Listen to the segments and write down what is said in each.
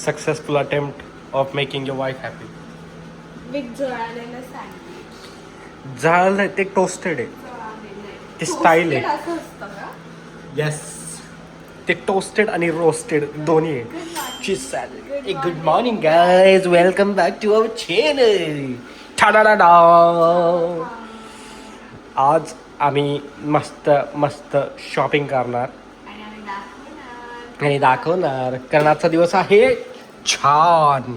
successful attempt of making your wife happy. With जळालेलं sandwich. झालं ते टोस्टेड आहे. ते स्टाईल आहे. असं असतं का? येस, ते टोस्टेड आणि रोस्टेड दोन्ही आहे. Cheese salad. Good morning guys, welcome back to our channel. ठाडाडाडा. आज आम्ही मस्त मस्त शॉपिंग करणार आणि दाखवणार, कारण आजचा दिवस आहे छान.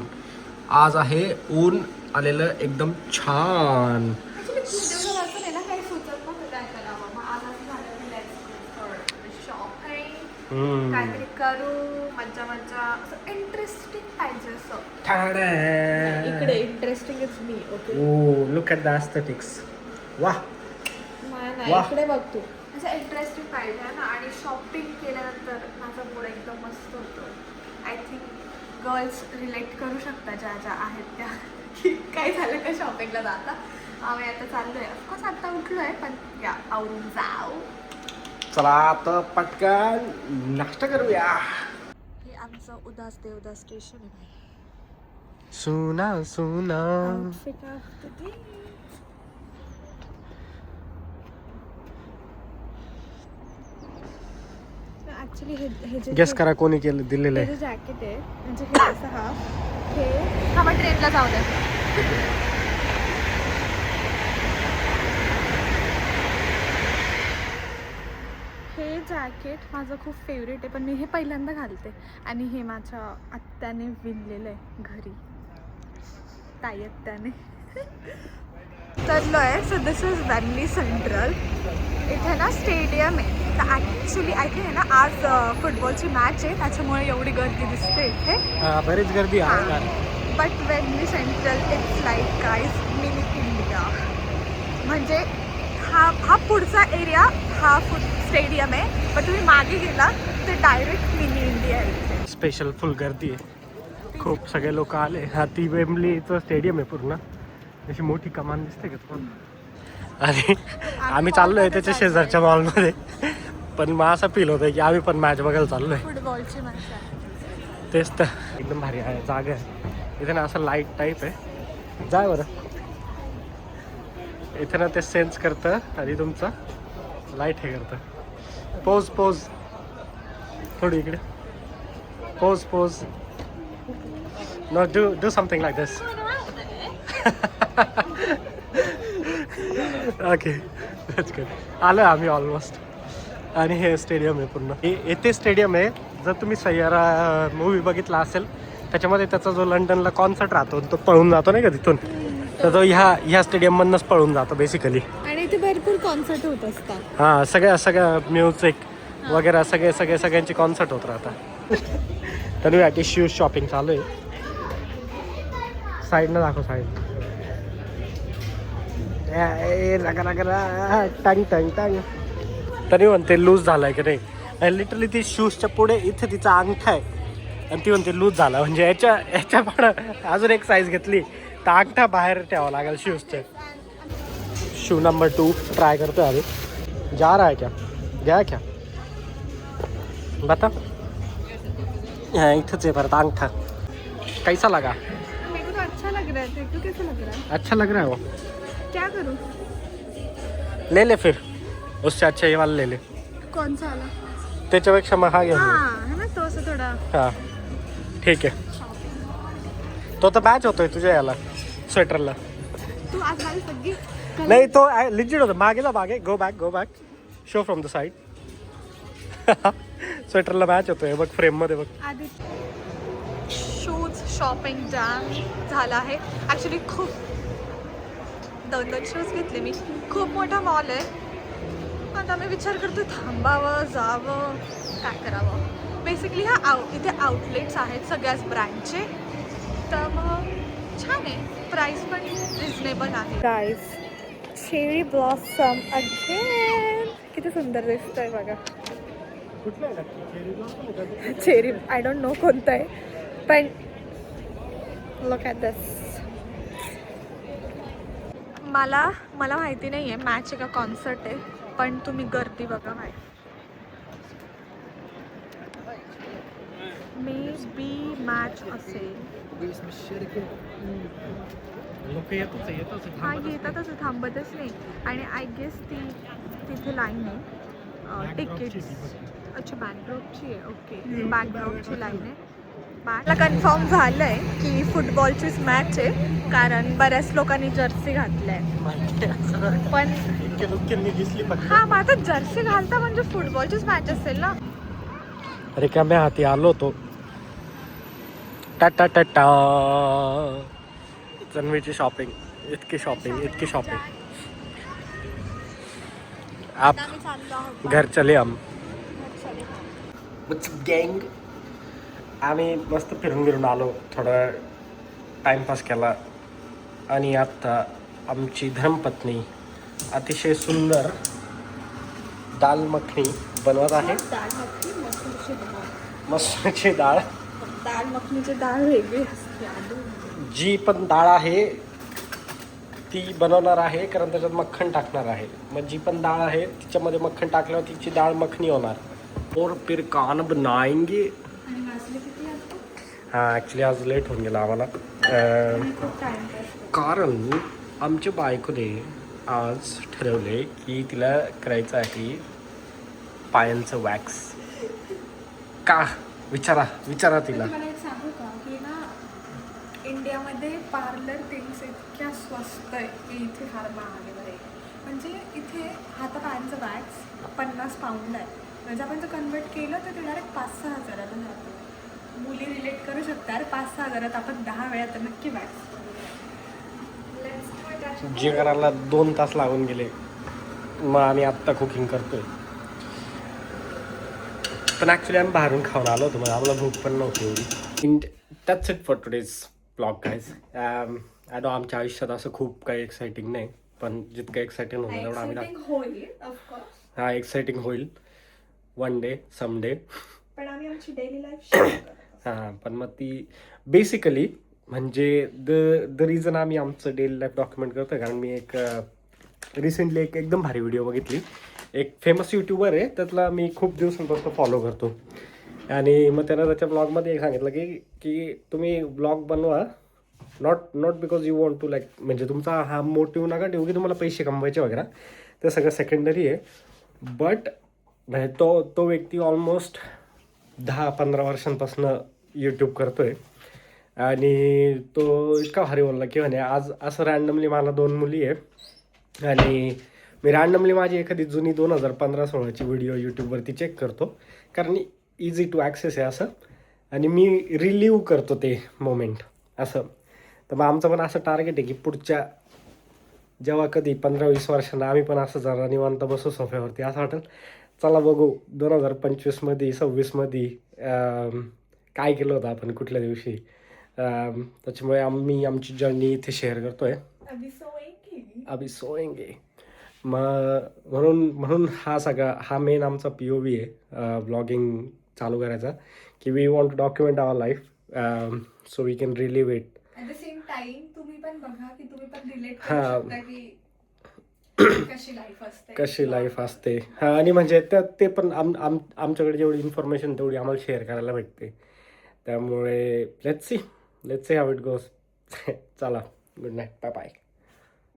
आज आहे ऊन आलेलं एकदम छान. काहीतरी करू, मज्जा मज्जा, असं इंटरेस्टिंग पाहिजे असं. इकडे interesting is me. Okay, oh look at the aesthetics. वाह, नाही इकडे बघ तू. असं इंटरेस्टिंग पाहिजे ना. आणि शॉपिंग केल्यानंतर माझा मूड एकदम मस्त होतो. आय थिंक गर्ल्स रिलेट करू शकता ज्या ज्या आहेत त्या, की काय झालं का शॉपिंगला जाता. आम्ही आता चाललोय, ऑफकोर्स आता उठलोय, पण या आवरून जाऊ. चला आता पटकन नाश्ता करूया. हे आमचं उदास देवदास स्टेशन आहे. सुना सुना. Outfit of the day. Actually हे जे गेस करा कोणी केलं दिलेलं आहे. जॅकेट आहे, म्हणजे हे असं हे थांबा ट्रेनला जाऊ द्या. हे जॅकेट माझं खूप फेवरेट आहे, पण मी हे पहिल्यांदा घालते. आणि हे माझ्या आत्याने विणलेलं आहे घरी, ताई आत्याने. चाललो आहे. So this is Wembley central. इथे ना स्टेडियम आहे. तर ॲक्च्युली आय थिंक आहे ना आज फुटबॉलची मॅच आहे, त्याच्यामुळे एवढी गर्दी दिसते इथे. बरीच गर्दी आहे. But Wembley central it's like guys mini India. म्हणजे हा पुढचा एरिया हा स्टेडियम आहे, पण तुम्ही मागे गेला तर डायरेक्ट मिनी इंडिया आहे. स्पेशल फुल गर्दी आहे, खूप सगळे लोक आले. हा ती वेम्बलीचं स्टेडियम आहे पूर्ण. अशी मोठी कमान दिसते का तुम्हाला? आणि आम्ही चाललोय त्याच्या शेजारच्या मॉलमध्ये. पण मग असं फील होतं की आम्ही पण मॅच बघायला चाललोय. फुटबॉलची मॅच आहे. तेच तर, एकदम भारी आहे जागा आहे. इथे ना असं लाईट टाईप आहे. जाय बरं, इथे ना ते सेन्स करतं आणि तुमचं लाईट हे करतं. पोज पोज, थोडी इकडे pose pose. No do something like this. Okay, that's good. आलो आम्ही ऑलमोस्ट. आणि हे स्टेडियम आहे पूर्ण. येथे स्टेडियम आहे. जर तुम्ही सय्यारा मूवी बघितला असेल, त्याच्यामध्ये त्याचा जो लंडनला कॉन्सर्ट राहतो तो पळून जातो नाही का तिथून, तर तो ह्या स्टेडियममधनंच पळून जातो बेसिकली. आणि इथे भरपूर कॉन्सर्ट होत असतात. हां, सगळ्या म्युझिक वगैरे सगळ्यांची कॉन्सर्ट होत राहतात. तर मी आता शूज शॉपिंग चालू आहे. साईडनं दाखव, साईड. टंग टंग टंग. तरी म्हणते लूज झालाय की नाही. लिटरली ती शूजच्या पुढे इथे तिचा अंगठा आहे आणि ती म्हणते लूज झाला. म्हणजे याच्या पण अजून एक साईज घेतली तर अंगठा बाहेर ठेवावा लागेल शूजचे. शू नंबर 2 ट्राय करतो अभी. जा रहा है क्या? गया क्या? बता. हाँ, इधर से परत अंगठा कैसा लगा? मेरे को तो अच्छा लग रहा है. तेरे को कैसा लग रहा है? अच्छा लग रहा है वो. क्या करूँ? ले ले फिर, उससे अच्छा ये वाला ले ले. कौन सा वाला? त्याच्यापेक्षा मग हा घे. हाँ है ना, तो असं थोडा. हां ठीक आहे. तो तर मॅच होतोय तुझ्या याला स्वेटरला. तू आज माझी सगळी नाही, तो लिजिट होतं. मागे जा, मागे. Go back. Show from the side. स्वेटरला मॅच होतोय बघ, फ्रेममध्ये बघ. आधी शूज शॉपिंग जाम झाला आहे. ॲक्च्युली खूप 2 शूज घेतले मी. खूप मोठा मॉल आहे. आता मी विचार करतो थांबावं, जावं, काय करावं. बेसिकली इथे आउटलेट्स आहेत सगळ्याच ब्रँडचे. तर मग छान आहे, प्राईस पण रिजनेबल आहे. Guys, cherry blossom again. किती सुंदर दिसतंय बघा. चेरी आय डोंट नो कोणतं आहे, पण लुक ॲट दिस. मला माहिती नाही आहे मॅच आहे का कॉन्सर्ट आहे, पण तुम्ही गर्दी बघा. मे बी मॅच असेल. लोक येतच हा येतातच थांबतच नाही. आणि आय गेस ती तिथे लाईन आहे तिकीट्स. अच्छा बॅकड्रॉपची आहे. ओके बॅकड्रॉपची लाईन आहे. मला कन्फर्म झालं आहे की फुटबॉलचीच मॅच आहे कारण बऱ्याच लोकांनी जर्सी घातल्या आहे. पण दिसली हा मग आता जर्सी घालता म्हणजे फुटबॉलचीच मॅच असेल ना. अरे का मी हाती आलो होतो. टाटा टाटा तन्वीची शॉपिंग इतकी शॉपिंग आप आता आम्ही चाललो आहोत घर चले हम बाहेर. गँग. आम्ही मस्त फिरून आलो, थोडा टाइमपास केला आणि आता आमची धर्मपत्नी अतिशय सुंदर दाल मखनी बनवत आहे. मसूरची डाळ. दाल मखनीची डाळ वेगळी असते. जी पण डाळ आहे ती बनवणार आहे कारण त्याच्यात मक्खन टाकणार आहे. मग जी पण डाळ आहे तिच्यामध्ये मक्खन टाकल्यावर तिची डाळ मखनी होणार. और फिर कान बनाएंगे. हां ॲक्च्युली आज लेट होऊन गेला आम्हाला कारण आमच्या बायकोने आज ठरवले की तिला करायचं आहे पायांचं वॅक्स. का विचारा तिला. मला एक सांगू का की ना इंडियामध्ये पार्लर थिंग्स इतक्या स्वस्त आहे की इथे फार महाग आहे बरे. म्हणजे इथे हातापायांचं वॅक्स 50 पाऊंड आहे. म्हणजे आपण जर कन्वर्ट केलं तर ते डायरेक्ट 5-6 हजाराला जातं. मुली रिलेट करू शकतात. 5-6 हजारात आपण 10 वेळा तर नक्की वॅक्स. जे करायला 2 तास लागून गेले. मग आम्ही आत्ता कुकिंग करतोय. पण ॲक्च्युली आम्ही बाहेरून खाऊन आलो होतो, मग आम्हाला भूक पण नव्हती एवढी. That's it for today's blog guys. I know आमच्या आयुष्यात असं खूप काही एक्साइटिंग नाही, पण जितकं एक्साइटिंग होतं तेवढं आम्ही हा एक्साइटिंग होईल वन डे समडे. पण आम्ही आमची डेली लाईफ हां पण मग ती बेसिकली म्हणजे द रिझन आम्ही आमचं डेली लाईफ डॉक्युमेंट करतो कारण मी एक रिसेंटली एकदम भारी व्हिडिओ बघितली. एक फेमस यूट्यूबर आहे, त्यातला मी खूप दिवसांपासून फॉलो करतो आणि मग त्यानं त्याच्या ब्लॉगमध्ये एक सांगितलं की तुम्ही ब्लॉग बनवा not because you want to like, म्हणजे तुमचा हा मोटिव्ह नका ठेवू की तुम्हाला पैसे कमवायचे वगैरे, ते सगळं सेकंडरी आहे. बट म्हणजे तो व्यक्ती ऑलमोस्ट 10-15 वर्षांपासून यूट्यूब करतो आहे आणि तो इतका भारी बोलला की म्हणे आज असं रँडमली मला 2 मुली आहे आणि मी रँडमली माझी एखादी जुनी 2015-16ची व्हिडिओ यूट्यूबवरती चेक करतो कारण इझी टू ॲक्सेस आहे असं, आणि मी रिलीव्ह करतो ते मोमेंट असं. तर मग आमचं पण असं टार्गेट आहे की पुढच्या जेव्हा कधी 15-20 वर्षांना आम्ही पण असं जरा निवांत बसू सोफ्यावरती, असं वाटेल चला बघू 2025मध्ये 26मध्ये काय केलं होतं आपण कुठल्या दिवशी. त्याच्यामुळे आम्ही आमची जर्नी इथे शेअर करतो आहे. अभी सोएंगे. म्हणून हा मेन आमचा POV आहे ब्लॉगिंग चालू करायचा की we want to document our life so we can relive it. At the same time तुम्ही पण बघा की तुम्ही पण रिलेट करू हां. शकता की कशी लाईफ असते. हां आणि म्हणजे ते पण आमच्याकडे जेवढी इन्फॉर्मेशन तेवढी आम्हाला शेअर करायला भेटते. त्यामुळे let's see how it goes. चला गुड नाईट, बाय बाय.